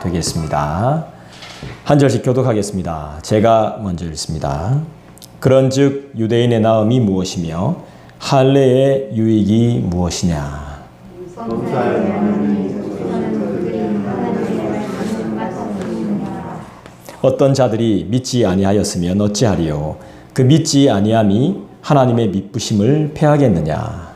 되겠습니다. 한 절씩 교독하겠습니다. 제가 먼저 읽습니다. 그런즉 유대인의 나음이 무엇이며 할례의 유익이 무엇이냐. 어떤 자들이 믿지 아니하였으면 어찌하리요. 그 믿지 아니함이 하나님의 믿부심을 패하겠느냐.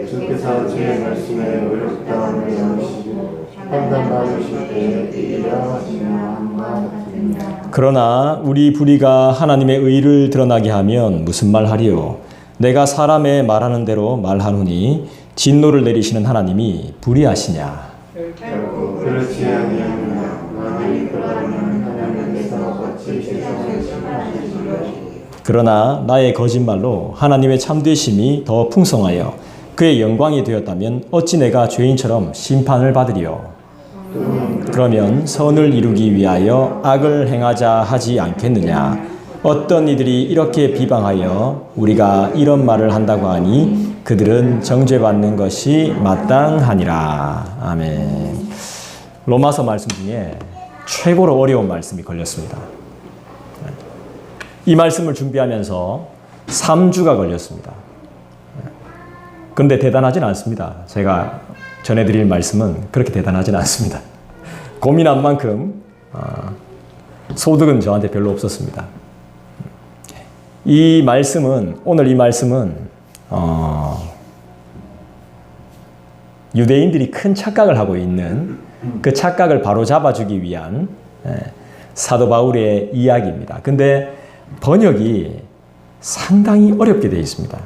주께서 주의 말씀에 의롭다함을 배우시고 판단받으실 때에 이르려 하시며 그러나 우리 불의가 하나님의 의를 드러나게 하면 무슨 말하리요. 내가 사람의 말하는 대로 말하노니 진노를 내리시는 하나님이 불의하시냐. 결코 그렇지 아니하느냐. 만일 그러하면 하나님께서 어찌 세상을 심판하시리요. 그러나 나의 거짓말로 하나님의 참되심이 더 풍성하여 그의 영광이 되었다면 어찌 내가 죄인처럼 심판을 받으리요. 그러면 선을 이루기 위하여 악을 행하자 하지 않겠느냐. 어떤 이들이 이렇게 비방하여 우리가 이런 말을 한다고 하니 그들은 정죄받는 것이 마땅하니라. 아멘. 로마서 말씀 중에 최고로 어려운 말씀이 걸렸습니다. 이 말씀을 준비하면서 3주가 걸렸습니다. 그런데 대단하진 않습니다. 제가 전해드릴 말씀은 그렇게 대단하진 않습니다. 고민한 만큼 소득은 저한테 별로 없었습니다. 오늘 이 말씀은 유대인들이 큰 착각을 하고 있는 그 착각을 바로잡아주기 위한 사도 바울의 이야기입니다. 근데 번역이 상당히 어렵게 되어 있습니다.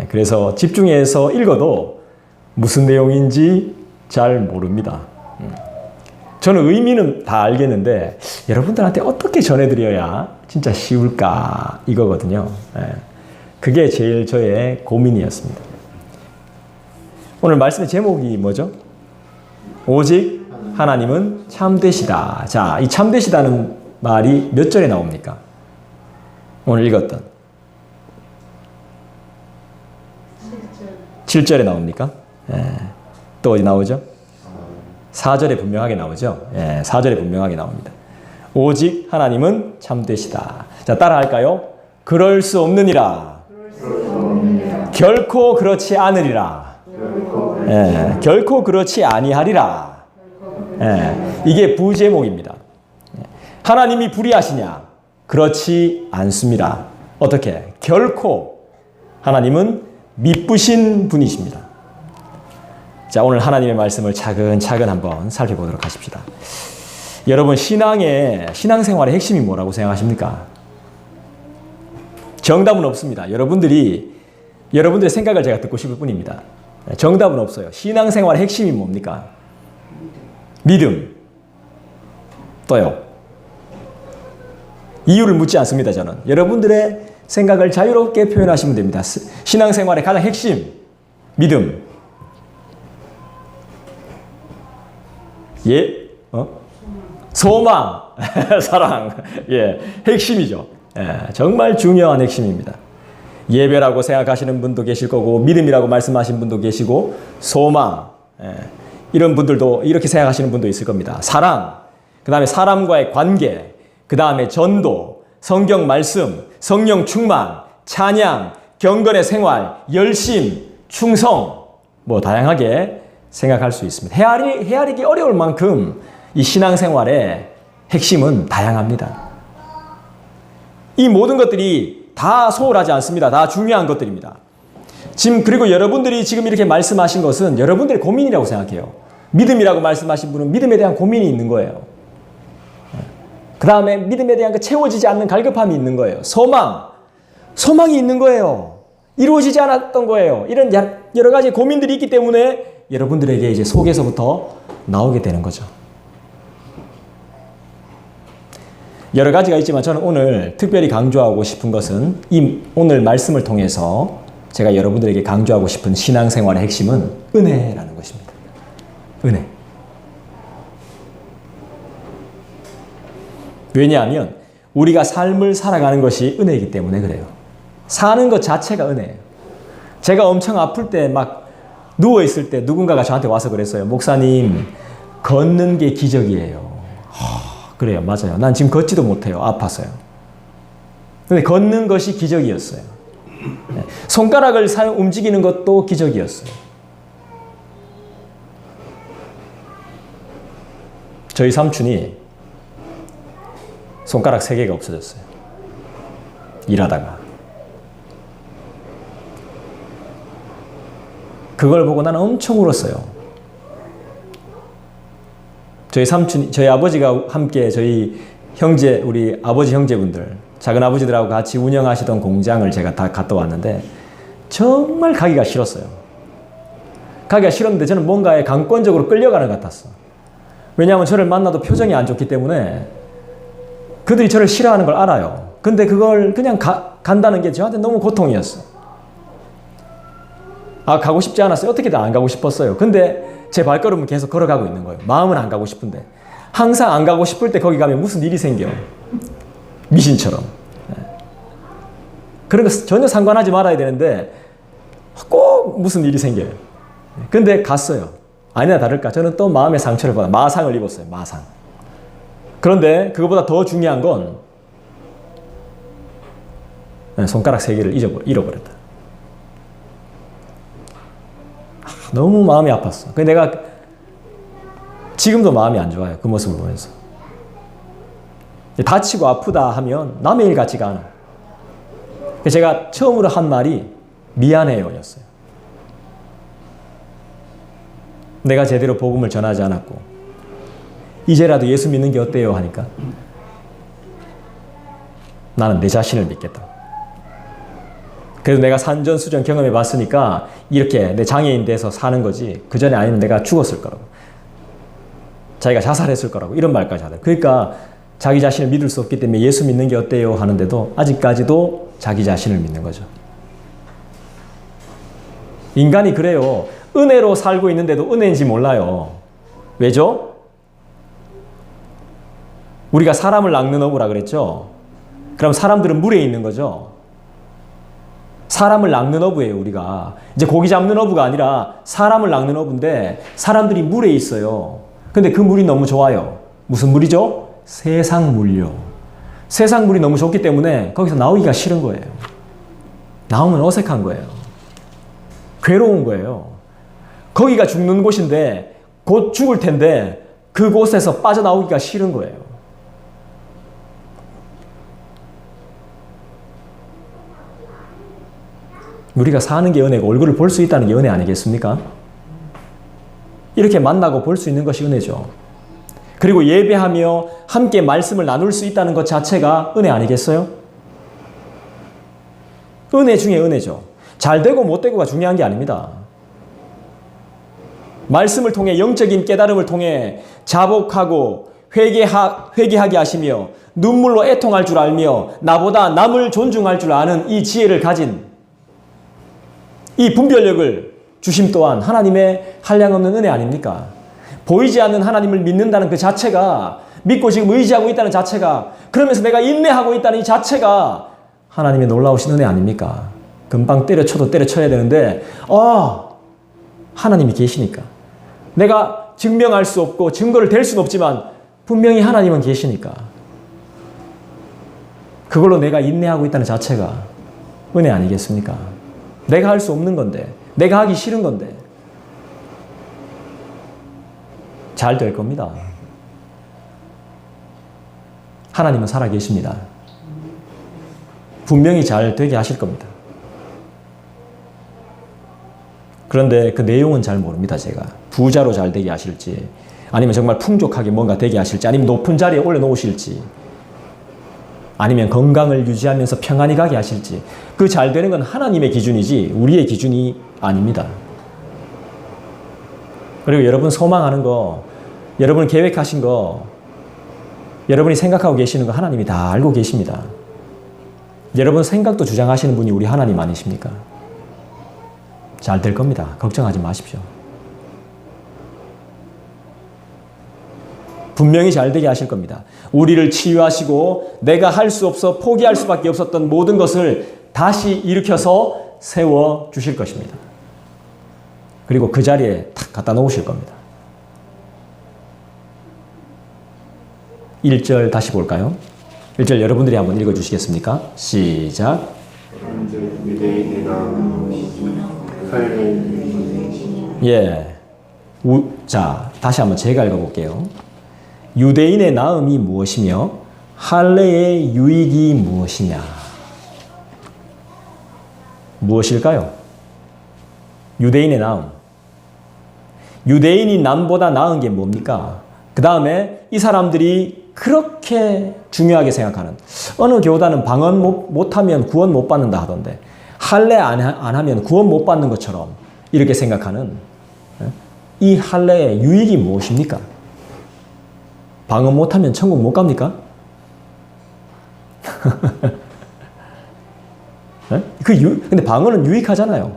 그래서 집중해서 읽어도 무슨 내용인지 잘 모릅니다. 저는 의미는 다 알겠는데 여러분들한테 어떻게 전해드려야 진짜 쉬울까 이거거든요. 그게 제일 저의 고민이었습니다. 오늘 말씀의 제목이 뭐죠? 오직 하나님은 참되시다. 자, 이 참되시다는 말이 몇 절에 나옵니까? 오늘 읽었던 7절에 나옵니까? 또 어디 나오죠? 4절에 분명하게 나오죠? 4절에 분명하게 나옵니다. 오직 하나님은 참되시다. 자, 따라 할까요? 그럴 수 없느니라. 결코 그렇지 않으리라. 결코 그렇지 아니하리라. 이게 부제목입니다. 하나님이 불의하시냐? 그렇지 않습니다. 어떻게? 결코 하나님은 미쁘신 분이십니다. 자, 오늘 하나님의 말씀을 차근차근 한번 살펴보도록 하십시다. 여러분, 신앙생활의 핵심이 뭐라고 생각하십니까? 정답은 없습니다. 여러분들의 생각을 제가 듣고 싶을 뿐입니다. 정답은 없어요. 신앙생활의 핵심이 뭡니까? 믿음. 또요. 이유를 묻지 않습니다, 저는. 여러분들의 생각을 자유롭게 표현하시면 됩니다. 신앙생활의 가장 핵심, 믿음. 소망, 사랑. 핵심이죠. 정말 중요한 핵심입니다. 예배라고 생각하시는 분도 계실 거고, 믿음이라고 말씀하신 분도 계시고, 소망. 이런 분들도 이렇게 생각하시는 분도 있을 겁니다. 사랑, 그 다음에 사람과의 관계, 그 다음에 전도, 성경 말씀, 성령 충만, 찬양, 경건의 생활, 열심, 충성, 다양하게 생각할 수 있습니다. 헤아리기 어려울 만큼 이 신앙생활의 핵심은 다양합니다. 이 모든 것들이 다 소홀하지 않습니다. 다 중요한 것들입니다. 그리고 여러분들이 지금 이렇게 말씀하신 것은 여러분들의 고민이라고 생각해요. 믿음이라고 말씀하신 분은 믿음에 대한 고민이 있는 거예요. 그 다음에 믿음에 대한 그 채워지지 않는 갈급함이 있는 거예요. 소망이 있는 거예요. 이루어지지 않았던 거예요. 이런 여러 가지 고민들이 있기 때문에 여러분들에게 이제 속에서부터 나오게 되는 거죠. 여러 가지가 있지만 저는 오늘 특별히 강조하고 싶은 것은 오늘 말씀을 통해서 제가 여러분들에게 강조하고 싶은 신앙생활의 핵심은 은혜라는 것입니다. 은혜. 왜냐하면 우리가 삶을 살아가는 것이 은혜이기 때문에 그래요. 사는 것 자체가 은혜예요. 제가 엄청 아플 때 막 누워있을 때 누군가가 저한테 와서 그랬어요. 목사님, 걷는 게 기적이에요. 그래요. 맞아요. 난 지금 걷지도 못해요. 아파서요. 근데 걷는 것이 기적이었어요. 손가락을 움직이는 것도 기적이었어요. 저희 삼촌이 손가락 3개가 없어졌어요. 일하다가. 그걸 보고 나는 엄청 울었어요. 저희 아버지가 함께 저희 형제, 우리 아버지 형제분들, 작은 아버지들하고 같이 운영하시던 공장을 제가 다 갔다 왔는데 정말 가기가 싫었어요. 가기가 싫었는데 저는 뭔가에 강권적으로 끌려가는 것 같았어. 왜냐하면 저를 만나도 표정이 안 좋기 때문에 그들이 저를 싫어하는 걸 알아요. 근데 그걸 그냥 간다는 게 저한테 너무 고통이었어. 가고 싶지 않았어요. 어떻게든 안 가고 싶었어요. 근데 제 발걸음은 계속 걸어가고 있는 거예요. 마음은 안 가고 싶은데. 항상 안 가고 싶을 때 거기 가면 무슨 일이 생겨. 미신처럼. 그런 거 전혀 상관하지 말아야 되는데 꼭 무슨 일이 생겨요. 근데 갔어요. 아니나 다를까 저는 또 마음의 상처를 받아 마상을 입었어요. 마상. 그런데 그것보다 더 중요한 건 손가락 3개를 잃어버렸다. 너무 마음이 아팠어. 근데 내가 지금도 마음이 안 좋아요. 그 모습을 보면서. 다치고 아프다 하면 남의 일 같지가 않아. 제가 처음으로 한 말이 미안해요 였어요. 내가 제대로 복음을 전하지 않았고 이제라도 예수 믿는 게 어때요 하니까 나는 내 자신을 믿겠다. 그래서 내가 산전수전 경험해 봤으니까 이렇게 내 장애인 돼서 사는 거지 그 전에 아니면 내가 죽었을 거라고. 자기가 자살했을 거라고 이런 말까지 하더라고요. 그러니까 자기 자신을 믿을 수 없기 때문에 예수 믿는 게 어때요 하는데도 아직까지도 자기 자신을 믿는 거죠. 인간이 그래요. 은혜로 살고 있는데도 은혜인지 몰라요. 왜죠? 우리가 사람을 낚는 어부라 그랬죠? 그럼 사람들은 물에 있는 거죠? 사람을 낚는 어부예요, 우리가. 이제 고기 잡는 어부가 아니라 사람을 낚는 어부인데 사람들이 물에 있어요. 근데 그 물이 너무 좋아요. 무슨 물이죠? 세상 물요. 세상 물이 너무 좋기 때문에 거기서 나오기가 싫은 거예요. 나오면 어색한 거예요. 괴로운 거예요. 거기가 죽는 곳인데 곧 죽을 텐데 그곳에서 빠져나오기가 싫은 거예요. 우리가 사는 게 은혜고 얼굴을 볼 수 있다는 게 은혜 아니겠습니까? 이렇게 만나고 볼 수 있는 것이 은혜죠. 그리고 예배하며 함께 말씀을 나눌 수 있다는 것 자체가 은혜 아니겠어요? 은혜 중에 은혜죠. 잘 되고 못 되고가 중요한 게 아닙니다. 말씀을 통해 영적인 깨달음을 통해 자복하고 회개하게 하시며 눈물로 애통할 줄 알며 나보다 남을 존중할 줄 아는 이 지혜를 가진 이 분별력을 주심 또한 하나님의 한량없는 은혜 아닙니까? 보이지 않는 하나님을 믿는다는 그 자체가 믿고 지금 의지하고 있다는 자체가 그러면서 내가 인내하고 있다는 이 자체가 하나님의 놀라우신 은혜 아닙니까? 금방 때려쳐도 때려쳐야 되는데 하나님이 계시니까 내가 증명할 수 없고 증거를 댈 수는 없지만 분명히 하나님은 계시니까 그걸로 내가 인내하고 있다는 자체가 은혜 아니겠습니까? 내가 할 수 없는 건데 내가 하기 싫은 건데 잘 될 겁니다. 하나님은 살아계십니다. 분명히 잘 되게 하실 겁니다. 그런데 그 내용은 잘 모릅니다. 제가 부자로 잘 되게 하실지 아니면 정말 풍족하게 뭔가 되게 하실지 아니면 높은 자리에 올려놓으실지 아니면 건강을 유지하면서 평안히 가게 하실지 그 잘 되는 건 하나님의 기준이지 우리의 기준이 아닙니다. 그리고 여러분 소망하는 거 여러분 계획하신 거 여러분이 생각하고 계시는 거 하나님이 다 알고 계십니다. 여러분 생각도 주장하시는 분이 우리 하나님 아니십니까? 잘 될 겁니다. 걱정하지 마십시오. 분명히 잘 되게 하실 겁니다. 우리를 치유하시고 내가 할 수 없어 포기할 수밖에 없었던 모든 것을 다시 일으켜서 세워 주실 것입니다. 그리고 그 자리에 탁 갖다 놓으실 겁니다. 1절 다시 볼까요? 1절 여러분들이 한번 읽어 주시겠습니까? 시작. 먼저 유대인의 나음은 무엇이지? 할례의 유익이 예. 자, 다시 한번 제가 읽어볼게요. 유대인의 나음이 무엇이며 할례의 유익이 무엇이냐? 무엇일까요? 유대인의 나음. 유대인이 남보다 나은 게 뭡니까? 그 다음에 이 사람들이 그렇게 중요하게 생각하는, 어느 교단은 방언 못하면 구원 못 받는다 하던데 할례 안 하면 구원 못 받는 것처럼 이렇게 생각하는 이 할례의 유익이 무엇입니까? 방언 못하면 천국 못 갑니까? 근데 방언은 유익하잖아요.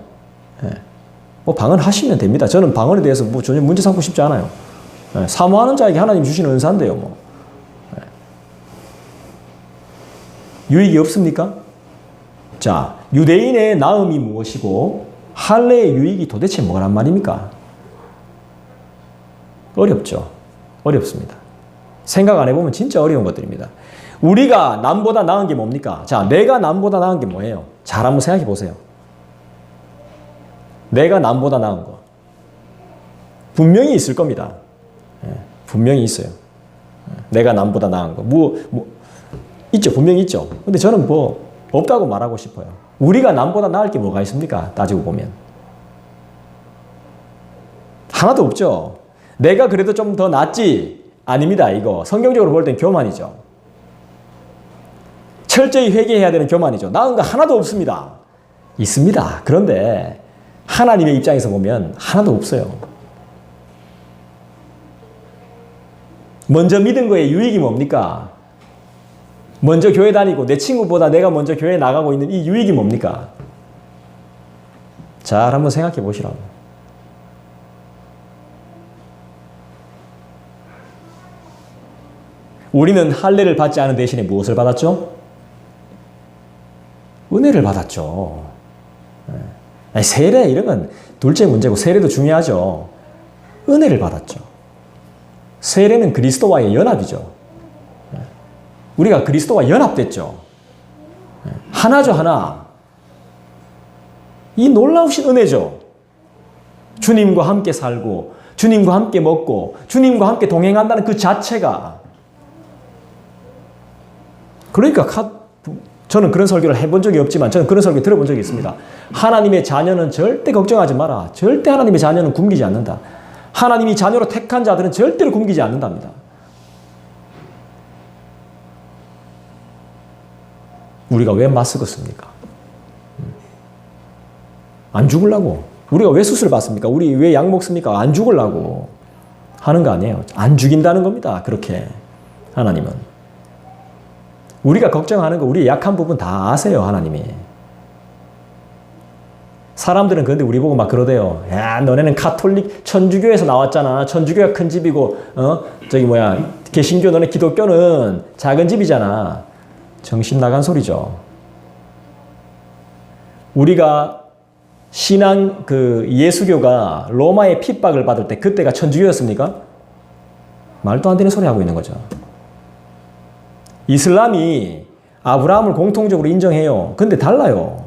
뭐 방언 하시면 됩니다. 저는 방언에 대해서 뭐 전혀 문제 삼고 싶지 않아요. 사모하는 자에게 하나님 주시는 은사인데요. 뭐. 유익이 없습니까? 자, 유대인의 나음이 무엇이고 할례의 유익이 도대체 뭐란 말입니까? 어렵죠. 어렵습니다. 생각 안 해보면 진짜 어려운 것들입니다. 우리가 남보다 나은 게 뭡니까? 자, 내가 남보다 나은 게 뭐예요? 잘 한번 생각해 보세요. 내가 남보다 나은 거. 분명히 있을 겁니다. 분명히 있어요. 내가 남보다 나은 거. 있죠. 분명히 있죠. 근데 저는 뭐 없다고 말하고 싶어요. 우리가 남보다 나을 게 뭐가 있습니까? 따지고 보면. 하나도 없죠. 내가 그래도 좀 더 낫지? 아닙니다. 이거 성경적으로 볼 땐 교만이죠. 철저히 회개해야 되는 교만이죠. 나은 거 하나도 없습니다. 있습니다. 그런데 하나님의 입장에서 보면 하나도 없어요. 먼저 믿은 거에 유익이 뭡니까? 먼저 교회 다니고 내 친구보다 내가 먼저 교회 나가고 있는 이 유익이 뭡니까? 잘 한번 생각해 보시라고. 우리는 할례를 받지 않은 대신에 무엇을 받았죠? 은혜를 받았죠. 아니, 세례 이런 건 둘째 문제고 세례도 중요하죠. 은혜를 받았죠. 세례는 그리스도와의 연합이죠. 우리가 그리스도와 연합됐죠. 하나죠, 하나. 이 놀라우신 은혜죠. 주님과 함께 살고 주님과 함께 먹고 주님과 함께 동행한다는 그 자체가. 그러니까 저는 그런 설교를 해본 적이 없지만 저는 그런 설교 들어본 적이 있습니다. 하나님의 자녀는 절대 걱정하지 마라. 절대 하나님의 자녀는 굶기지 않는다. 하나님이 자녀로 택한 자들은 절대로 굶기지 않는답니다. 우리가 왜 맞서겠습니까? 안 죽으려고. 우리가 왜 수술 받습니까? 우리 왜 약 먹습니까? 안 죽으려고 하는 거 아니에요. 안 죽인다는 겁니다. 그렇게 하나님은. 우리가 걱정하는 거 우리의 약한 부분 다 아세요. 하나님이. 사람들은 그런데 우리 보고 막 그러대요. 야, 너네는 가톨릭 천주교에서 나왔잖아. 천주교가 큰 집이고 개신교 너네 기독교는 작은 집이잖아. 정신 나간 소리죠. 우리가 신앙 예수교가 로마의 핍박을 받을 때 그때가 천주교였습니까? 말도 안 되는 소리 하고 있는 거죠. 이슬람이 아브라함을 공통적으로 인정해요. 근데 달라요.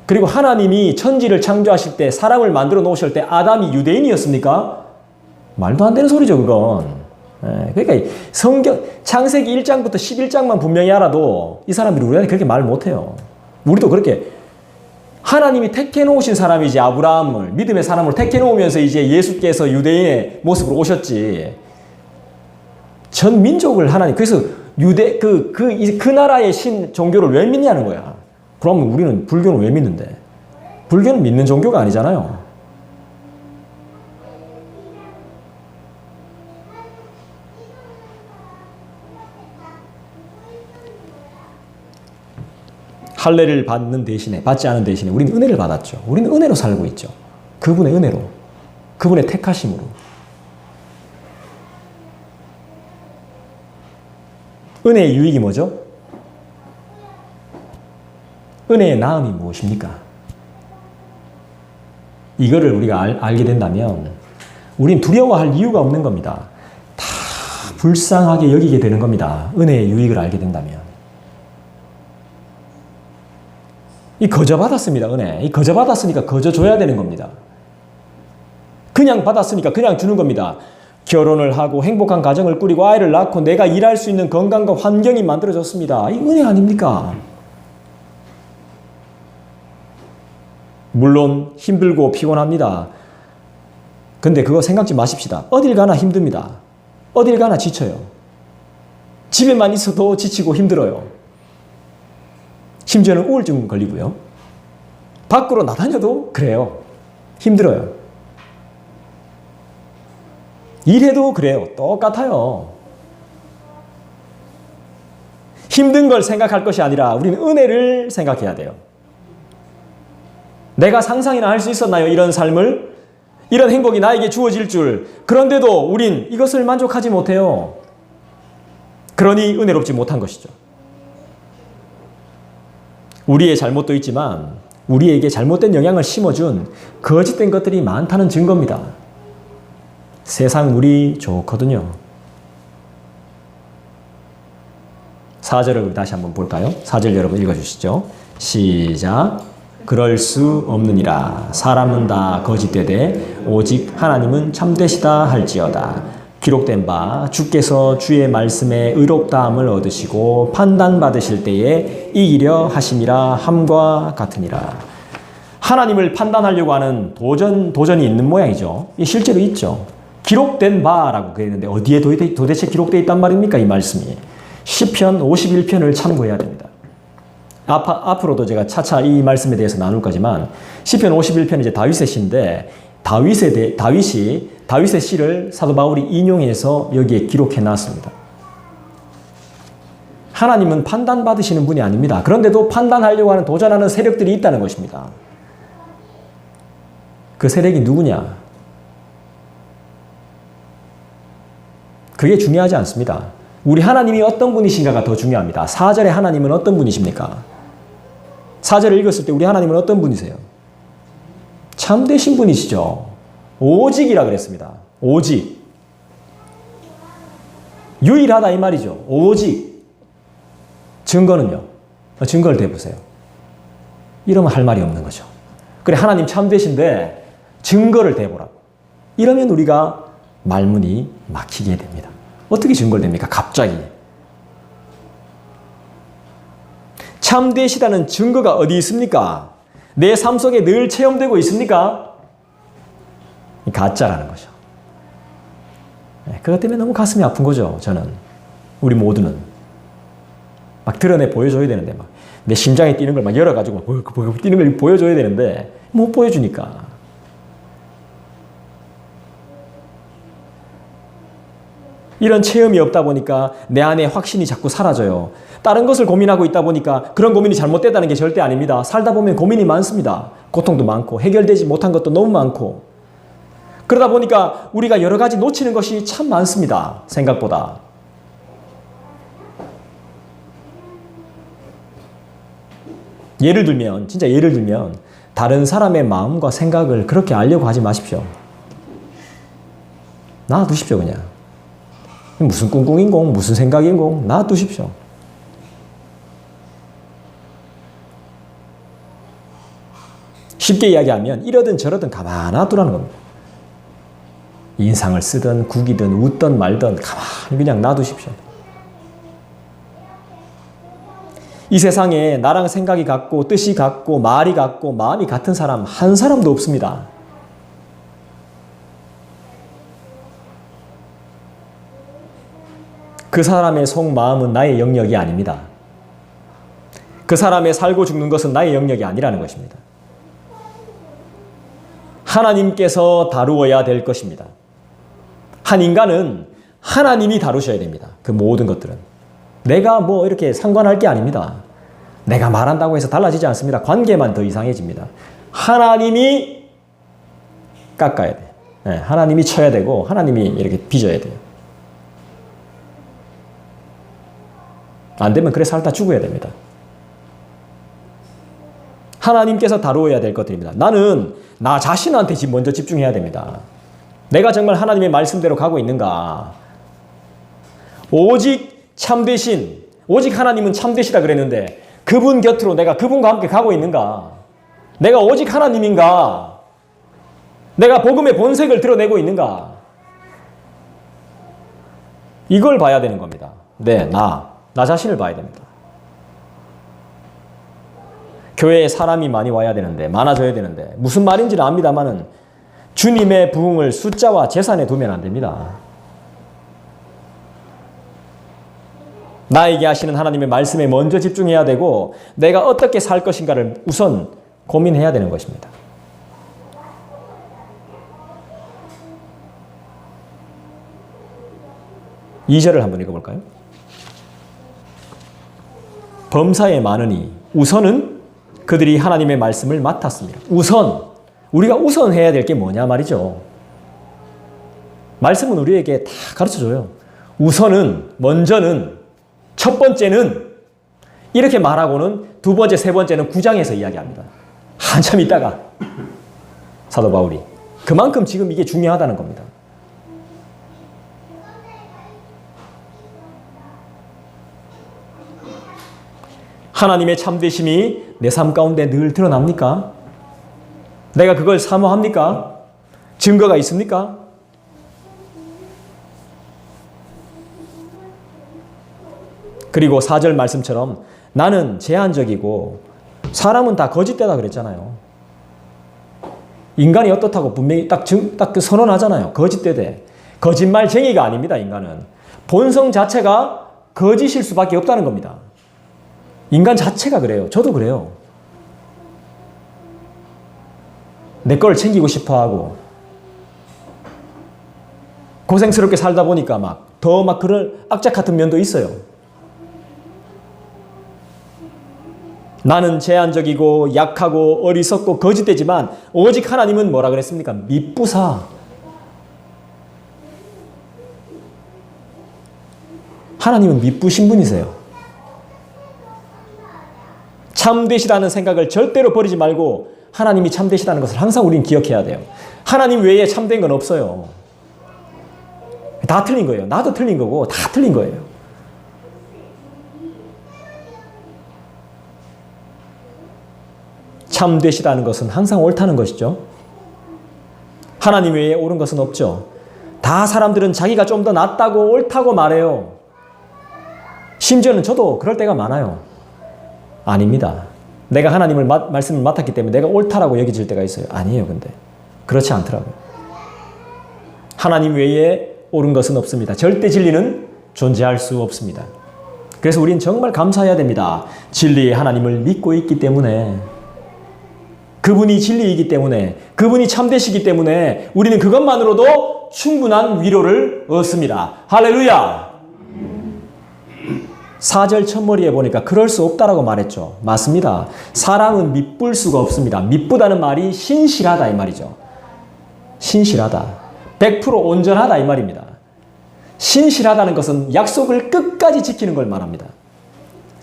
그리고 하나님이 천지를 창조하실 때 사람을 만들어 놓으실 때 아담이 유대인이었습니까? 말도 안 되는 소리죠, 그건. 그러니까 성경 창세기 1장부터 11장만 분명히 알아도 이 사람들이 우리한테 그렇게 말 못해요. 우리도 그렇게 하나님이 택해 놓으신 사람이지 아브라함을 믿음의 사람을 택해 놓으면서 이제 예수께서 유대인의 모습으로 오셨지. 전 민족을 하나님 그래서 유대 그 나라의 신 종교를 왜 믿냐는 거야. 그럼 우리는 불교는 왜 믿는데? 불교는 믿는 종교가 아니잖아요. 할례를 받지 않은 대신에 우리는 은혜를 받았죠. 우리는 은혜로 살고 있죠. 그분의 은혜로. 그분의 택하심으로. 은혜의 유익이 뭐죠? 은혜의 나음이 무엇입니까? 이거를 우리가 알게 된다면 우린 두려워할 이유가 없는 겁니다. 다 불쌍하게 여기게 되는 겁니다. 은혜의 유익을 알게 된다면. 이 거저 받았습니다. 은혜. 이 거저 받았으니까 거저 줘야 되는 겁니다. 그냥 받았으니까 그냥 주는 겁니다. 결혼을 하고 행복한 가정을 꾸리고 아이를 낳고 내가 일할 수 있는 건강과 환경이 만들어졌습니다. 이 은혜 아닙니까? 물론 힘들고 피곤합니다. 근데 그거 생각지 마십시다. 어딜 가나 힘듭니다. 어딜 가나 지쳐요. 집에만 있어도 지치고 힘들어요. 심지어는 우울증 걸리고요. 밖으로 나다녀도 그래요. 힘들어요. 일해도 그래요. 똑같아요. 힘든 걸 생각할 것이 아니라 우리는 은혜를 생각해야 돼요. 내가 상상이나 할 수 있었나요? 이런 삶을? 이런 행복이 나에게 주어질 줄. 그런데도 우린 이것을 만족하지 못해요. 그러니 은혜롭지 못한 것이죠. 우리의 잘못도 있지만 우리에게 잘못된 영향을 심어준 거짓된 것들이 많다는 증거입니다. 세상 물이 좋거든요. 4절을 다시 한번 볼까요? 4절 여러분 읽어주시죠. 시작. 그럴 수 없느니라. 사람은 다 거짓되되 오직 하나님은 참되시다 할지어다. 기록된 바 주께서 주의 말씀에 의롭다함을 얻으시고 판단받으실 때에 이기려 하심이라 함과 같으니라. 하나님을 판단하려고 하는 도전이 있는 모양이죠. 실제로 있죠. 기록된 바라고 그랬는데 어디에 도대체 기록되어 있단 말입니까? 이 말씀이. 시편 51편을 참고해야 됩니다. 앞으로도 제가 차차 이 말씀에 대해서 나눌 거지만 시편 51편은 이제 다윗의 시인데 다윗의 시를 사도 바울이 인용해서 여기에 기록해 놨습니다. 하나님은 판단받으시는 분이 아닙니다. 그런데도 판단하려고 하는 도전하는 세력들이 있다는 것입니다. 그 세력이 누구냐? 그게 중요하지 않습니다. 우리 하나님이 어떤 분이신가가 더 중요합니다. 4절에 하나님은 어떤 분이십니까? 4절을 읽었을 때 우리 하나님은 어떤 분이세요? 참되신 분이시죠. 오직이라 그랬습니다. 오직. 유일하다 이 말이죠. 오직. 증거는요? 증거를 대보세요. 이러면 할 말이 없는 거죠. 그래 하나님 참되신데 증거를 대보라고. 이러면 우리가 말문이 막히게 됩니다. 어떻게 증거를 댑니까? 갑자기. 참되시다는 증거가 어디 있습니까? 내 삶 속에 늘 체험되고 있습니까? 가짜라는 거죠. 그것 때문에 너무 가슴이 아픈 거죠. 저는. 우리 모두는. 막 드러내 보여줘야 되는데 막 내 심장이 뛰는 걸 막 열어가지고 뛰는 걸 보여줘야 되는데 못 보여주니까. 이런 체험이 없다 보니까 내 안에 확신이 자꾸 사라져요. 다른 것을 고민하고 있다 보니까 그런 고민이 잘못됐다는 게 절대 아닙니다. 살다 보면 고민이 많습니다. 고통도 많고 해결되지 못한 것도 너무 많고. 그러다 보니까 우리가 여러 가지 놓치는 것이 참 많습니다. 생각보다. 진짜 예를 들면 다른 사람의 마음과 생각을 그렇게 알려고 하지 마십시오. 놔두십시오 그냥. 무슨 꿍꿍인공, 무슨 생각인공 놔두십시오. 쉽게 이야기하면 이러든 저러든 가만 놔두라는 겁니다. 인상을 쓰든 구기든 웃든 말든 가만히 그냥 놔두십시오. 이 세상에 나랑 생각이 같고 뜻이 같고 말이 같고 마음이 같은 사람 한 사람도 없습니다. 그 사람의 속마음은 나의 영역이 아닙니다. 그 사람의 살고 죽는 것은 나의 영역이 아니라는 것입니다. 하나님께서 다루어야 될 것입니다. 한 인간은 하나님이 다루셔야 됩니다. 그 모든 것들은. 내가 뭐 이렇게 상관할 게 아닙니다. 내가 말한다고 해서 달라지지 않습니다. 관계만 더 이상해집니다. 하나님이 깎아야 돼요. 네, 하나님이 쳐야 되고 하나님이 이렇게 빚어야 돼요. 안 되면 그래 살다 죽어야 됩니다. 하나님께서 다루어야 될 것들입니다. 나는 나 자신한테 먼저 집중해야 됩니다. 내가 정말 하나님의 말씀대로 가고 있는가? 오직 참되신, 오직 하나님은 참되시다 그랬는데 그분 곁으로 내가 그분과 함께 가고 있는가? 내가 오직 하나님인가? 내가 복음의 본색을 드러내고 있는가? 이걸 봐야 되는 겁니다. 네, 나 자신을 봐야 됩니다. 교회에 사람이 많이 와야 되는데, 많아져야 되는데, 무슨 말인지는 압니다만은 주님의 부흥을 숫자와 재산에 두면 안 됩니다. 나에게 하시는 하나님의 말씀에 먼저 집중해야 되고, 내가 어떻게 살 것인가를 우선 고민해야 되는 것입니다. 이 절을 한번 읽어볼까요? 범사에 많으니 우선은 그들이 하나님의 말씀을 맡았습니다. 우리가 우선 해야 될 게 뭐냐 말이죠. 말씀은 우리에게 다 가르쳐줘요. 우선은, 먼저는, 첫 번째는 이렇게 말하고는 두 번째, 세 번째는 9장에서 이야기합니다. 한참 있다가 사도 바울이 그만큼 지금 이게 중요하다는 겁니다. 하나님의 참되심이 내 삶 가운데 늘 드러납니까? 내가 그걸 사모합니까? 증거가 있습니까? 그리고 4절 말씀처럼 나는 제한적이고 사람은 다 거짓되다 그랬잖아요. 인간이 어떻다고 분명히 딱 그 선언하잖아요. 거짓되대. 거짓말쟁이가 아닙니다, 인간은. 본성 자체가 거짓일 수밖에 없다는 겁니다. 인간 자체가 그래요. 저도 그래요. 내 걸 챙기고 싶어 하고, 고생스럽게 살다 보니까 더 그런 악착 같은 면도 있어요. 나는 제한적이고 약하고 어리석고 거짓되지만 오직 하나님은 뭐라 그랬습니까? 미쁘사. 하나님은 미쁘신 분이세요. 참되시다는 생각을 절대로 버리지 말고 하나님이 참되시다는 것을 항상 우리는 기억해야 돼요. 하나님 외에 참된 건 없어요. 다 틀린 거예요. 나도 틀린 거고 다 틀린 거예요. 참되시다는 것은 항상 옳다는 것이죠. 하나님 외에 옳은 것은 없죠. 다 사람들은 자기가 좀 더 낫다고 옳다고 말해요. 심지어는 저도 그럴 때가 많아요. 아닙니다. 내가 하나님을 말씀을 맡았기 때문에 내가 옳다라고 여겨질 때가 있어요. 아니에요, 근데. 그렇지 않더라고요. 하나님 외에 옳은 것은 없습니다. 절대 진리는 존재할 수 없습니다. 그래서 우리는 정말 감사해야 됩니다. 진리의 하나님을 믿고 있기 때문에, 그분이 진리이기 때문에, 그분이 참되시기 때문에 우리는 그것만으로도 충분한 위로를 얻습니다. 할렐루야! 4절 첫머리에 보니까 그럴 수 없다라고 말했죠. 맞습니다. 사람은 미쁠 수가 없습니다. 미쁘다는 말이 신실하다 이 말이죠. 신실하다. 100% 온전하다 이 말입니다. 신실하다는 것은 약속을 끝까지 지키는 걸 말합니다.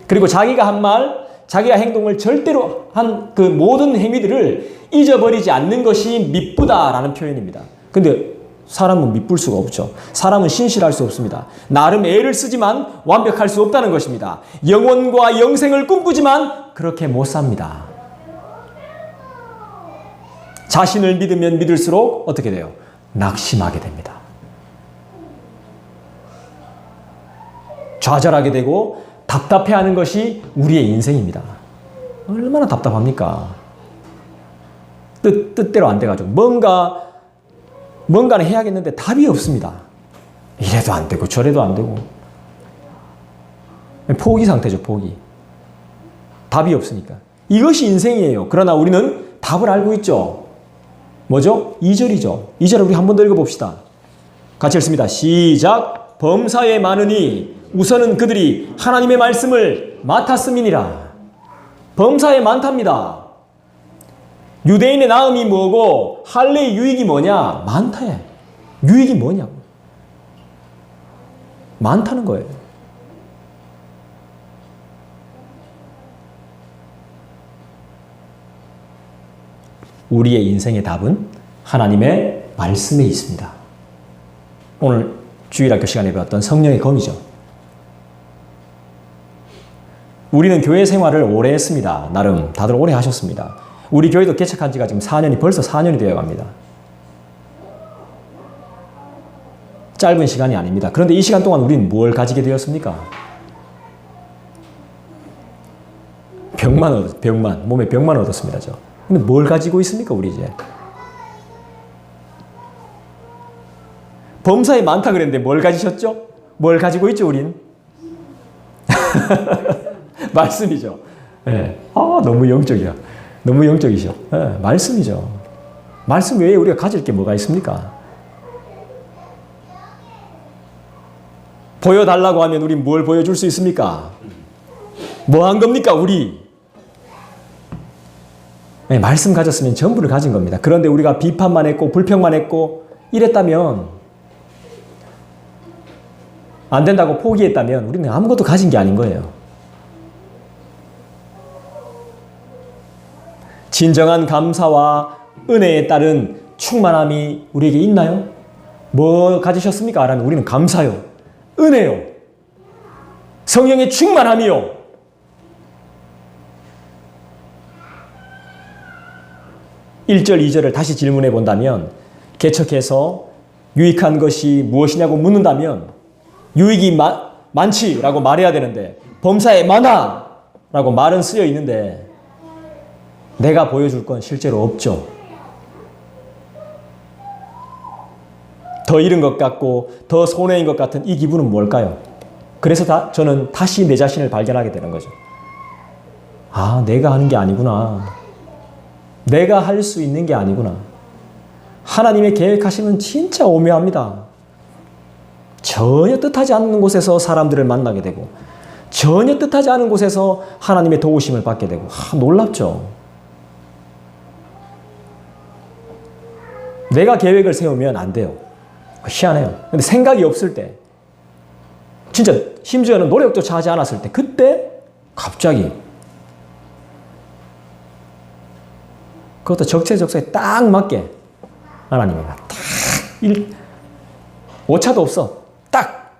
그리고 자기가 한 말, 자기가 행동을 절대로 한 그 모든 행위들을 잊어버리지 않는 것이 미쁘다라는 표현입니다. 근데 사람은 미쁠 수가 없죠. 사람은 신실할 수 없습니다. 나름 애를 쓰지만 완벽할 수 없다는 것입니다. 영원과 영생을 꿈꾸지만 그렇게 못 삽니다. 자신을 믿으면 믿을수록 어떻게 돼요? 낙심하게 됩니다. 좌절하게 되고 답답해하는 것이 우리의 인생입니다. 얼마나 답답합니까? 뜻대로 안 돼가지고 뭔가는 해야겠는데 답이 없습니다. 이래도 안 되고 저래도 안 되고 포기 상태죠. 포기. 답이 없으니까. 이것이 인생이에요. 그러나 우리는 답을 알고 있죠. 뭐죠? 2절이죠. 2절을 우리 한 번 더 읽어봅시다. 같이 읽습니다. 시작. 범사에 많으니 우선은 그들이 하나님의 말씀을 맡았음이니라. 범사에 많답니다. 유대인의 나음이 뭐고 할례의 유익이 뭐냐? 많다에. 유익이 뭐냐고. 많다는 거예요. 우리의 인생의 답은 하나님의 말씀에 있습니다. 오늘 주일학교 시간에 배웠던 성령의 검이죠. 우리는 교회 생활을 오래 했습니다. 나름 다들 오래 하셨습니다. 우리 교회도 개척한 지가 지금 벌써 4년이 되어 갑니다. 짧은 시간이 아닙니다. 그런데 이 시간 동안 우리는 뭘 가지게 되었습니까? 몸에 병만 얻었습니다. 근데 뭘 가지고 있습니까, 우리 이제? 범사에 많다 그랬는데 뭘 가지셨죠? 뭘 가지고 있죠, 우린? 말씀이죠. 네. 너무 영적이야. 너무 영적이죠. 네, 말씀이죠. 말씀 외에 우리가 가질 게 뭐가 있습니까? 보여달라고 하면 우리 뭘 보여줄 수 있습니까? 뭐 한 겁니까, 우리? 네, 말씀 가졌으면 전부를 가진 겁니다. 그런데 우리가 비판만 했고 불평만 했고 이랬다면, 안 된다고 포기했다면 우리는 아무것도 가진 게 아닌 거예요. 진정한 감사와 은혜에 따른 충만함이 우리에게 있나요? 뭐 가지셨습니까? 라면 우리는 감사요, 은혜요, 성령의 충만함이요. (1절) (2절을) 다시 질문해 본다면, 개척해서 유익한 것이 무엇이냐고 묻는다면 유익이 많지라고 말해야 되는데 범사에 많아 라고 말은 쓰여 있는데 내가 보여줄 건 실제로 없죠. 더 잃은 것 같고 더 손해인 것 같은 이 기분은 뭘까요? 그래서 저는 다시 내 자신을 발견하게 되는 거죠. 내가 하는 게 아니구나. 내가 할 수 있는 게 아니구나. 하나님의 계획하심은 진짜 오묘합니다. 전혀 뜻하지 않는 곳에서 사람들을 만나게 되고 전혀 뜻하지 않은 곳에서 하나님의 도우심을 받게 되고 놀랍죠. 내가 계획을 세우면 안 돼요. 희한해요. 근데 생각이 없을 때, 진짜 심지어는 노력조차 하지 않았을 때, 그때 갑자기 그것도 적재적소에 딱 맞게 하나님이 오차도 없어. 딱!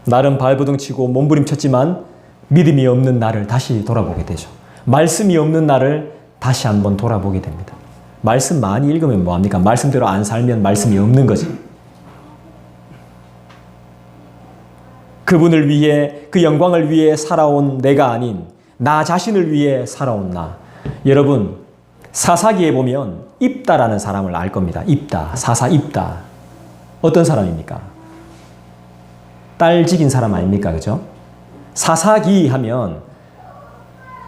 나름 발버둥치고 몸부림쳤지만 믿음이 없는 나를 다시 돌아보게 되죠. 말씀이 없는 나를 다시 한번 돌아보게 됩니다. 말씀 많이 읽으면 뭐합니까? 말씀대로 안 살면 말씀이 없는 거지. 그분을 위해, 그 영광을 위해 살아온 내가 아닌 나 자신을 위해 살아온 나. 여러분, 사사기에 보면 입다라는 사람을 알 겁니다. 입다, 사사 입다. 어떤 사람입니까? 딸 죽인 사람 아닙니까? 그죠? 사사기 하면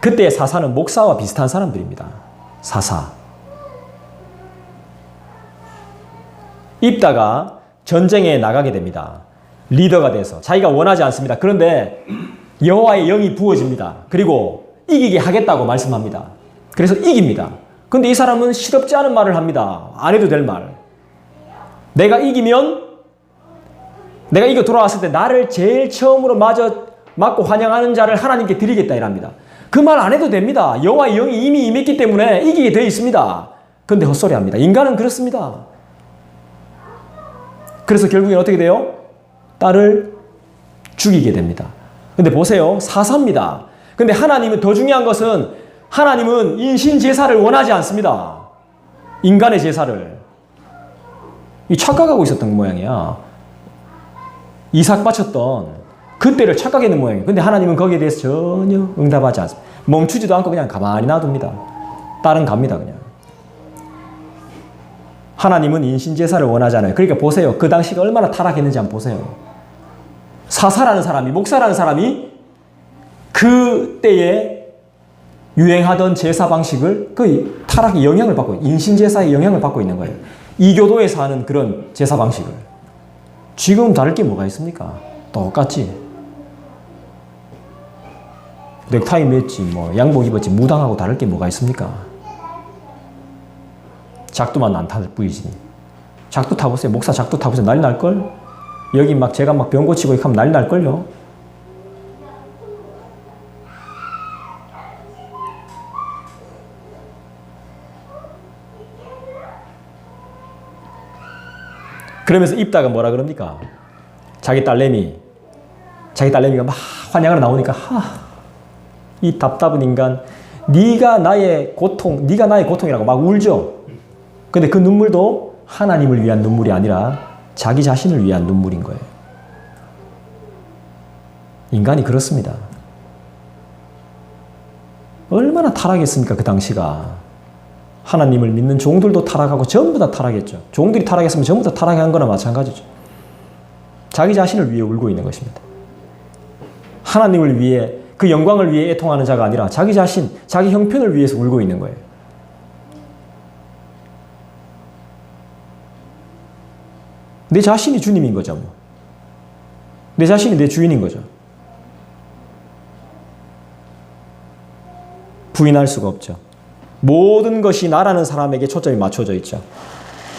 그때의 사사는 목사와 비슷한 사람들입니다. 사사. 입다가 전쟁에 나가게 됩니다. 리더가 돼서 자기가 원하지 않습니다. 그런데 여호와의 영이 부어집니다. 그리고 이기게 하겠다고 말씀합니다. 그래서 이깁니다. 근데 이 사람은 실없지 않은 말을 합니다. 안 해도 될 말. 내가 이겨 돌아왔을 때 나를 제일 처음으로 맞고 환영하는 자를 하나님께 드리겠다 이랍니다. 그 말 안 해도 됩니다. 여호와의 영이 이미 임했기 때문에 이기게 되어 있습니다. 그런데 헛소리합니다. 인간은 그렇습니다. 그래서 결국엔 어떻게 돼요? 딸을 죽이게 됩니다. 근데 보세요. 사사입니다. 근데 하나님은 더 중요한 것은 하나님은 인신 제사를 원하지 않습니다. 인간의 제사를. 착각하고 있었던 모양이야. 이삭 바쳤던 그때를 착각했는 모양이에요. 근데 하나님은 거기에 대해서 전혀 응답하지 않습니다. 멈추지도 않고 그냥 가만히 놔둡니다. 딸은 갑니다. 그냥. 하나님은 인신제사를 원하잖아요. 그러니까 보세요. 그 당시가 얼마나 타락했는지 한번 보세요. 사사라는 사람이, 목사라는 사람이 그때에 유행하던 제사 방식을 그 타락의 영향을 받고, 인신제사의 영향을 받고 있는 거예요. 이교도에서 하는 그런 제사 방식을. 지금 다를 게 뭐가 있습니까? 똑같지. 넥타이 맸지, 양복 입었지, 무당하고 다를 게 뭐가 있습니까? 작두만 안 타보이지. 작두 타보세요. 목사 작두 타보세요. 난리 날걸? 여기 막 제가 막 병 고치고 이렇게 하면 난리 날걸요. 그러면서 입다가 뭐라 그럽니까? 자기 딸내미가 막 환영하러 나오니까 이 답답한 인간, 네가 나의 고통이라고 막 울죠. 근데 그 눈물도 하나님을 위한 눈물이 아니라 자기 자신을 위한 눈물인 거예요. 인간이 그렇습니다. 얼마나 타락했습니까, 그 당시가. 하나님을 믿는 종들도 타락하고 전부 다 타락했죠. 종들이 타락했으면 전부 다 타락한 거나 마찬가지죠. 자기 자신을 위해 울고 있는 것입니다. 하나님을 위해, 그 영광을 위해 애통하는 자가 아니라 자기 자신, 자기 형편을 위해서 울고 있는 거예요. 내 자신이 주님인 거죠. 뭐. 내 자신이 내 주인인 거죠. 부인할 수가 없죠. 모든 것이 나라는 사람에게 초점이 맞춰져 있죠.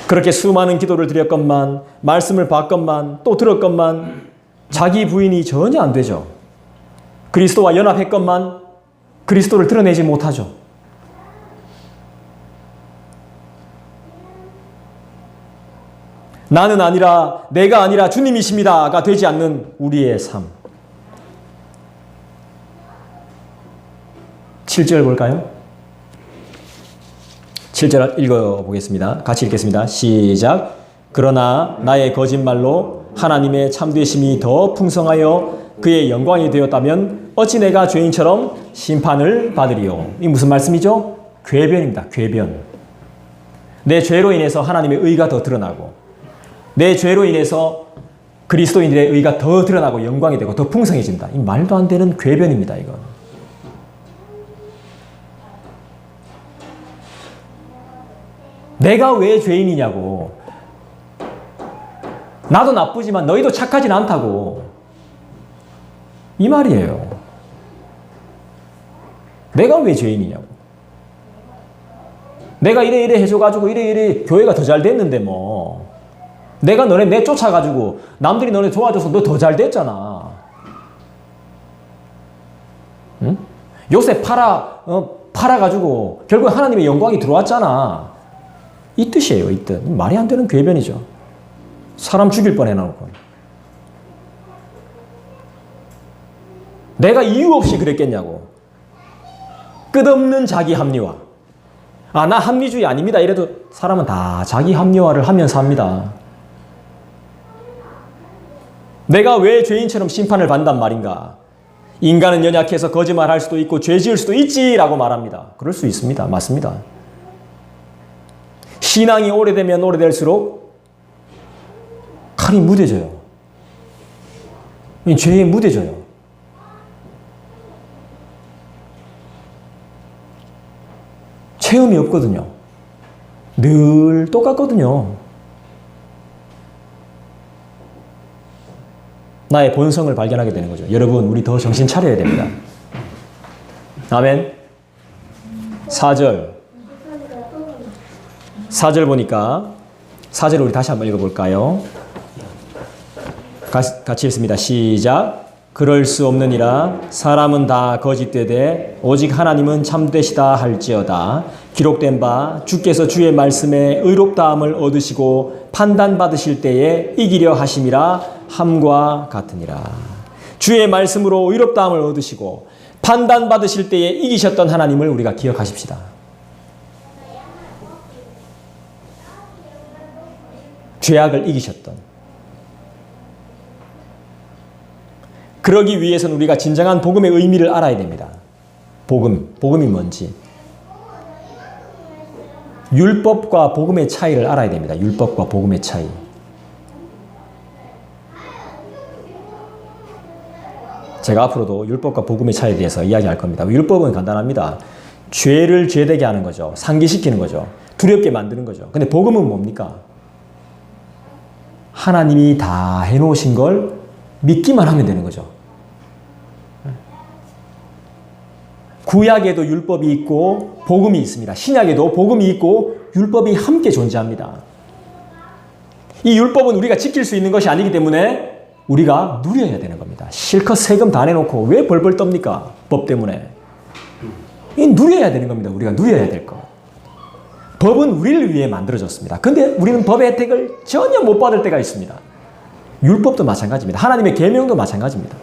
그렇게 수많은 기도를 드렸건만, 말씀을 봤건만, 또 들었건만 자기 부인이 전혀 안 되죠. 그리스도와 연합했건만 그리스도를 드러내지 못하죠. 나는 아니라, 내가 아니라 주님이십니다가 되지 않는 우리의 삶. 7절 볼까요? 7절 읽어보겠습니다. 같이 읽겠습니다. 시작. 그러나 나의 거짓말로 하나님의 참되심이 더 풍성하여 그의 영광이 되었다면 어찌 내가 죄인처럼 심판을 받으리요. 이 무슨 말씀이죠? 궤변입니다. 궤변. 내 죄로 인해서 하나님의 의가 더 드러나고, 내 죄로 인해서 그리스도인들의 의가 더 드러나고 영광이 되고 더 풍성해진다. 이 말도 안 되는 궤변입니다. 이건. 내가 왜 죄인이냐고. 나도 나쁘지만 너희도 착하진 않다고. 이 말이에요. 내가 왜 죄인이냐고. 내가 이래 해줘가지고 이래 교회가 더 잘 됐는데 뭐. 내가 너네 내쫓아가지고 남들이 너네 도와줘서 너 더 잘 됐잖아. 응? 요새 팔아가지고 결국 하나님의 영광이 들어왔잖아. 이 뜻이에요. 이 뜻. 말이 안 되는 궤변이죠. 사람 죽일 뻔해놓고. 내가 이유 없이 그랬겠냐고. 끝없는 자기 합리화. 나 합리주의 아닙니다. 이래도 사람은 다 자기 합리화를 하면서 합니다. 내가 왜 죄인처럼 심판을 받는단 말인가? 인간은 연약해서 거짓말할 수도 있고 죄 지을 수도 있지라고 말합니다. 그럴 수 있습니다. 맞습니다. 신앙이 오래되면 오래될수록 칼이 무뎌져요. 죄에 무뎌져요. 체험이 없거든요. 늘 똑같거든요. 나의 본성을 발견하게 되는 거죠. 여러분, 우리 더 정신 차려야 됩니다. 아멘. 4절 보니까 4절 우리 다시 한번 읽어볼까요? 같이 읽습니다. 시작. 그럴 수 없느니라 사람은 다 거짓되되 오직 하나님은 참되시다 할지어다. 기록된 바 주께서 주의 말씀에 의롭다함을 얻으시고 판단받으실 때에 이기려 하심이라 함과 같으니라. 주의 말씀으로 의롭다함을 얻으시고 판단받으실 때에 이기셨던 하나님을 우리가 기억하십시다. 죄악을 이기셨던. 그러기 위해서는 우리가 진정한 복음의 의미를 알아야 됩니다. 복음이 뭔지. 율법과 복음의 차이를 알아야 됩니다. 율법과 복음의 차이. 제가 앞으로도 율법과 복음의 차이에 대해서 이야기할 겁니다. 율법은 간단합니다. 죄를 죄되게 하는 거죠. 상기시키는 거죠. 두렵게 만드는 거죠. 근데 복음은 뭡니까? 하나님이 다 해놓으신 걸 믿기만 하면 되는 거죠. 구약에도 율법이 있고 복음이 있습니다. 신약에도 복음이 있고 율법이 함께 존재합니다. 이 율법은 우리가 지킬 수 있는 것이 아니기 때문에 우리가 누려야 되는 겁니다. 실컷 세금 다 내놓고 왜 벌벌 떱니까? 법 때문에. 이 누려야 되는 겁니다. 우리가 누려야 될 거. 법은 우리를 위해 만들어졌습니다. 근데 우리는 법의 혜택을 전혀 못 받을 때가 있습니다. 율법도 마찬가지입니다. 하나님의 계명도 마찬가지입니다.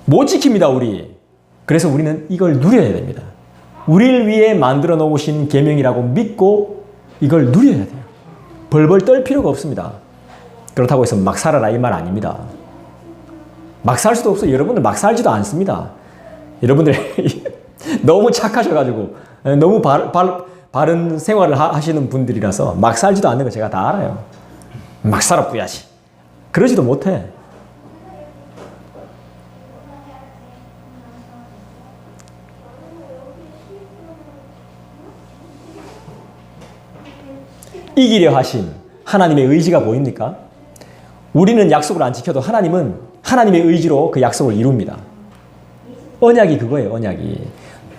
못 지킵니다, 우리. 그래서 우리는 이걸 누려야 됩니다. 우리를 위해 만들어 놓으신 계명이라고 믿고 이걸 누려야 돼요. 벌벌 떨 필요가 없습니다. 그렇다고 해서 막 살아라 이 말 아닙니다. 막 살 수도 없어요. 여러분들 막 살지도 않습니다. 여러분들 너무 착하셔가지고 너무 바른 생활을 하시는 분들이라서 막 살지도 않는 거 제가 다 알아요. 막 살아 뿌야지. 그러지도 못해. 이기려 하신 하나님의 의지가 보입니까? 우리는 약속을 안 지켜도 하나님은 하나님의 의지로 그 약속을 이룹니다. 언약이 그거예요, 언약이.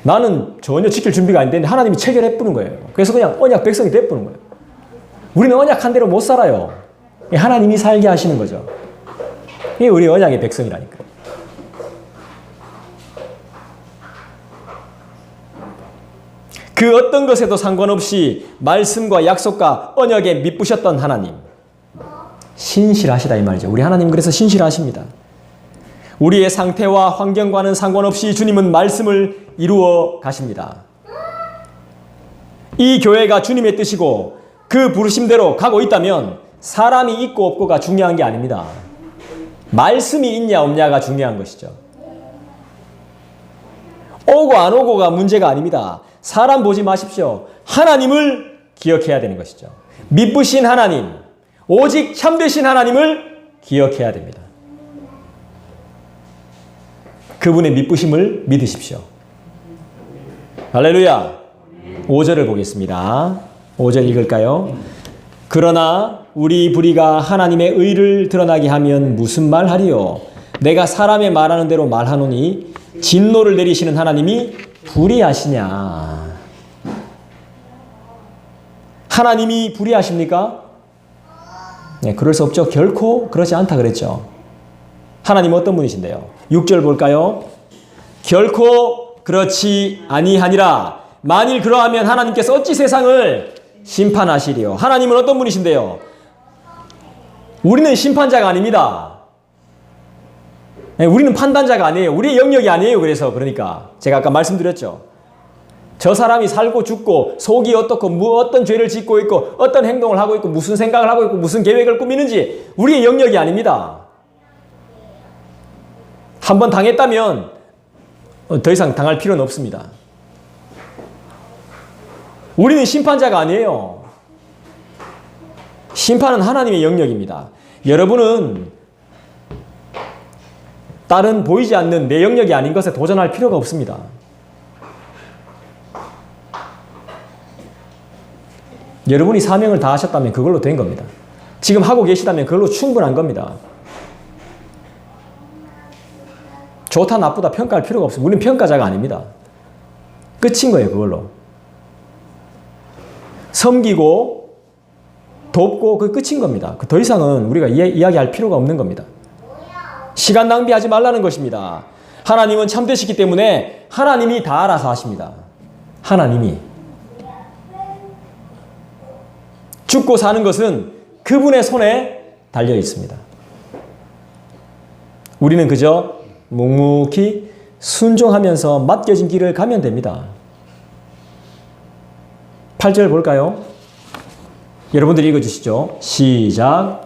나는 전혀 지킬 준비가 안 되는데 하나님이 체결해 뿌는 거예요. 그래서 그냥 언약 백성이 돼 뿌는 거예요. 우리는 언약한 대로 못 살아요. 하나님이 살게 하시는 거죠. 이게 우리 언약의 백성이라니까요. 그 어떤 것에도 상관없이 말씀과 약속과 언약에 밑부셨던 하나님. 신실하시다 이 말이죠. 우리 하나님 그래서 신실하십니다. 우리의 상태와 환경과는 상관없이 주님은 말씀을 이루어 가십니다. 이 교회가 주님의 뜻이고 그 부르심대로 가고 있다면 사람이 있고 없고가 중요한 게 아닙니다. 말씀이 있냐 없냐가 중요한 것이죠. 오고 안 오고가 문제가 아닙니다. 사람 보지 마십시오. 하나님을 기억해야 되는 것이죠. 믿으신 하나님, 오직 참되신 하나님을 기억해야 됩니다. 그분의 믿으심을 믿으십시오. 할렐루야. 5절을 보겠습니다. 5절 읽을까요? 그러나 우리 불의가 하나님의 의를 드러나게 하면 무슨 말하리요? 내가 사람의 말하는 대로 말하노니 진노를 내리시는 하나님이 불의하시냐? 하나님이 불의하십니까? 네, 그럴 수 없죠. 결코 그렇지 않다 그랬죠. 하나님 어떤 분이신데요? 6절 볼까요? 결코 그렇지 아니하니라. 만일 그러하면 하나님께서 어찌 세상을 심판하시리요? 하나님은 어떤 분이신데요? 우리는 심판자가 아닙니다. 네, 우리는 판단자가 아니에요. 우리의 영역이 아니에요. 그러니까 제가 아까 말씀드렸죠. 저 사람이 살고 죽고 속이 어떻고 어떤 죄를 짓고 있고 어떤 행동을 하고 있고 무슨 생각을 하고 있고 무슨 계획을 꾸미는지 우리의 영역이 아닙니다. 한번 당했다면 더 이상 당할 필요는 없습니다. 우리는 심판자가 아니에요. 심판은 하나님의 영역입니다. 여러분은 다른 보이지 않는 내 영역이 아닌 것에 도전할 필요가 없습니다. 여러분이 사명을 다 하셨다면 그걸로 된 겁니다. 지금 하고 계시다면 그걸로 충분한 겁니다. 좋다 나쁘다 평가할 필요가 없어요. 우리는 평가자가 아닙니다. 끝인 거예요. 그걸로. 섬기고 돕고 그 끝인 겁니다. 더 이상은 우리가 이야기할 필요가 없는 겁니다. 시간 낭비하지 말라는 것입니다. 하나님은 참되시기 때문에 하나님이 다 알아서 하십니다. 하나님이. 죽고 사는 것은 그분의 손에 달려 있습니다. 우리는 그저 묵묵히 순종하면서 맡겨진 길을 가면 됩니다. 8절 볼까요? 여러분들이 읽어주시죠. 시작.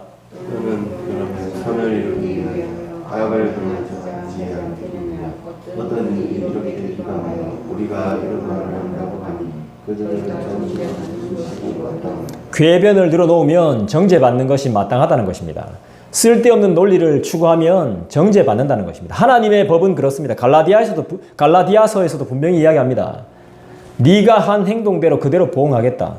그러면 선을 이루기 위하여 아야발 그러지 않겠느냐. 어떤 일이 이렇게 되기가 우리가 이런 말을 한다고 하니 그들은 정죄하시고 마땅하다. 궤변을 들어놓으면 정죄받는 것이 마땅하다는 것입니다. 쓸데없는 논리를 추구하면 정죄받는다는 것입니다. 하나님의 법은 그렇습니다. 갈라디아서에서도 분명히 이야기합니다. 네가 한 행동대로 그대로 보응하겠다.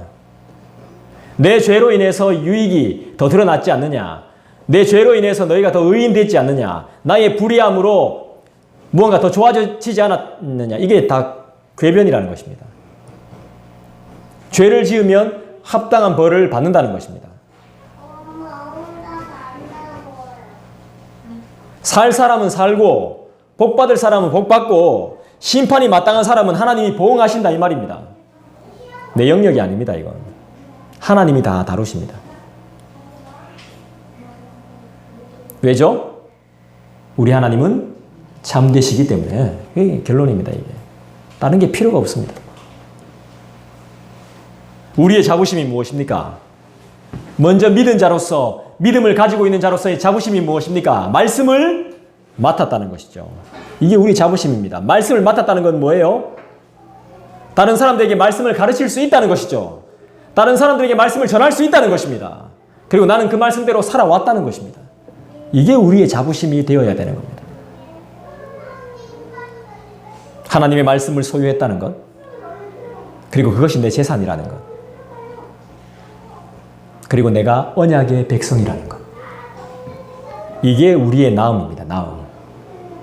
내 죄로 인해서 유익이 더 드러났지 않느냐. 내 죄로 인해서 너희가 더 의인되지 않느냐. 나의 불의함으로 무언가 더 좋아지지 않았느냐. 이게 다 궤변이라는 것입니다. 죄를 지으면 합당한 벌을 받는다는 것입니다. 살 사람은 살고 복 받을 사람은 복 받고 심판이 마땅한 사람은 하나님이 보응하신다 이 말입니다. 내 영역이 아닙니다. 이건 하나님이 다 다루십니다. 왜죠? 우리 하나님은 참되시기 때문에 이게 결론입니다. 이게 다른 게 필요가 없습니다. 우리의 자부심이 무엇입니까? 먼저 믿은 자로서 믿음을 가지고 있는 자로서의 자부심이 무엇입니까? 말씀을 맡았다는 것이죠. 이게 우리 자부심입니다. 말씀을 맡았다는 건 뭐예요? 다른 사람들에게 말씀을 가르칠 수 있다는 것이죠. 다른 사람들에게 말씀을 전할 수 있다는 것입니다. 그리고 나는 그 말씀대로 살아왔다는 것입니다. 이게 우리의 자부심이 되어야 되는 겁니다. 하나님의 말씀을 소유했다는 것, 그리고 그것이 내 재산이라는 것, 그리고 내가 언약의 백성이라는 것. 이게 우리의 나음입니다. 나음.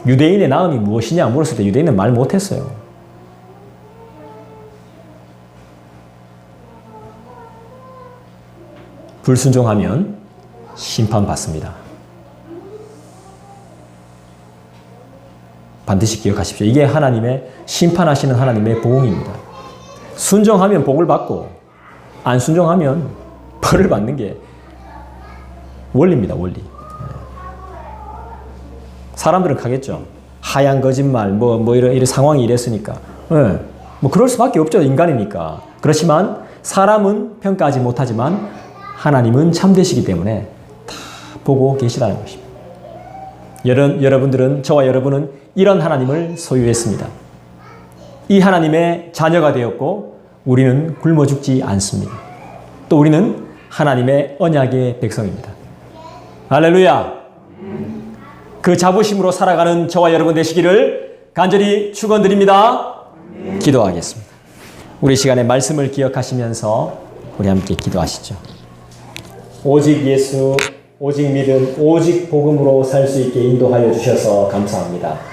유대인의 나음이 무엇이냐 물었을 때 유대인은 말 못했어요. 불순종하면 심판받습니다. 반드시 기억하십시오. 이게 하나님의 심판하시는 하나님의 보응입니다. 순종하면 복을 받고 안 순종하면 벌을 받는 게 원리입니다. 원리. 사람들은 가겠죠. 하얀 거짓말, 이런 상황이 이랬으니까. 뭐 그럴 수밖에 없죠. 인간이니까. 그렇지만 사람은 평가하지 못하지만 하나님은 참되시기 때문에 다 보고 계시다는 것입니다. 여러분들은, 저와 여러분은 이런 하나님을 소유했습니다. 이 하나님의 자녀가 되었고 우리는 굶어 죽지 않습니다. 또 우리는 하나님의 언약의 백성입니다. 할렐루야! 그 자부심으로 살아가는 저와 여러분 되시기를 간절히 축원드립니다. 기도하겠습니다. 우리 시간에 말씀을 기억하시면서 우리 함께 기도하시죠. 오직 예수, 오직 믿음, 오직 복음으로 살 수 있게 인도하여 주셔서 감사합니다.